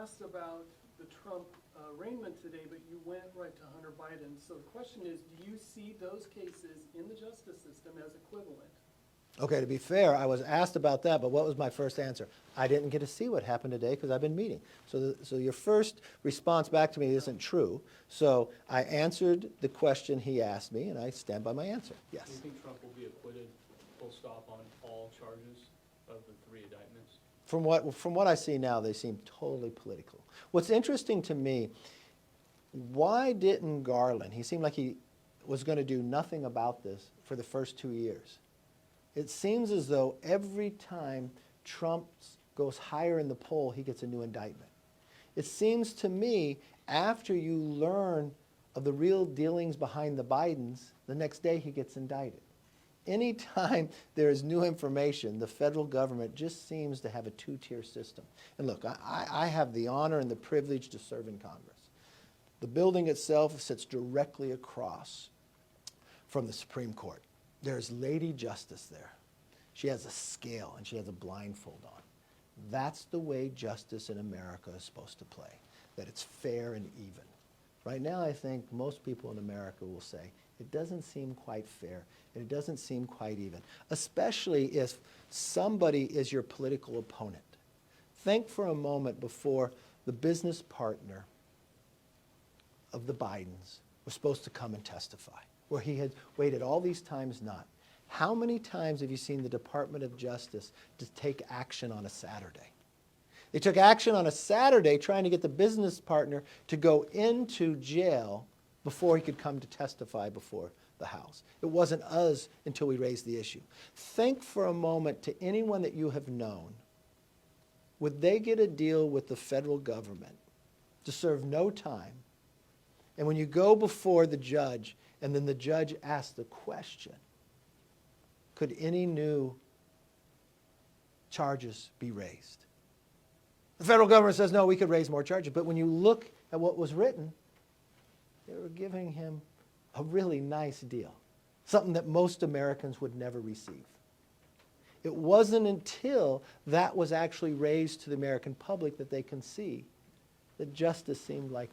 asked about the Trump arraignment today, but you went right to Hunter Biden. So the question is, do you see those cases in the justice system as equivalent? Okay, to be fair, I was asked about that, but what was my first answer? I didn't get to see what happened today because I've been meeting. So your first response back to me isn't true. So I answered the question he asked me, and I stand by my answer. Yes. Do you think Trump will be acquitted, full stop, on all charges of the 3 indictments? From what I see now, they seem totally political. What's interesting to me, why didn't Garland, he seemed like he was going to do nothing about this for the first 2 years. It seems as though every time Trump goes higher in the poll, he gets a new indictment. It seems to me, after you learn of the real dealings behind the Bidens, the next day he gets indicted. Anytime there is new information, the federal government just seems to have a 2-tier system. And look, I have the honor and the privilege to serve in Congress. The building itself sits directly across from the Supreme Court. There's Lady Justice there. She has a scale and she has a blindfold on. That's the way justice in America is supposed to play, that it's fair and even. Right now, I think most people in America will say, it doesn't seem quite fair, and it doesn't seem quite even, especially if somebody is your political opponent. Think for a moment before the business partner of the Bidens was supposed to come and testify, where he had waited all these times not. How many times have you seen the Department of Justice to take action on a Saturday? They took action on a Saturday trying to get the business partner to go into jail before he could come to testify before the House. It wasn't us until we raised the issue. Think for a moment to anyone that you have known. Would they get a deal with the federal government to serve no time? And when you go before the judge and then the judge asks the question, could any new charges be raised? The federal government says, no, we could raise more charges. But when you look at what was written, they were giving him a really nice deal, something that most Americans would never receive. It wasn't until that was actually raised to the American public that they can see that justice seemed like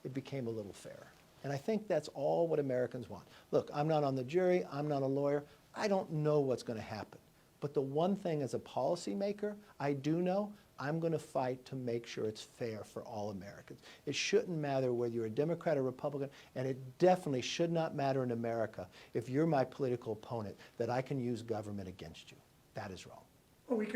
it became a little fairer. And I think that's all what Americans want. Look, I'm not on the jury. I'm not a lawyer. I don't know what's going to happen. But the one thing as a policymaker, I do know, I'm going to fight to make sure it's fair for all Americans. It shouldn't matter whether you're a Democrat or Republican, and it definitely should not matter in America if you're my political opponent that I can use government against you. That is wrong. Well, we can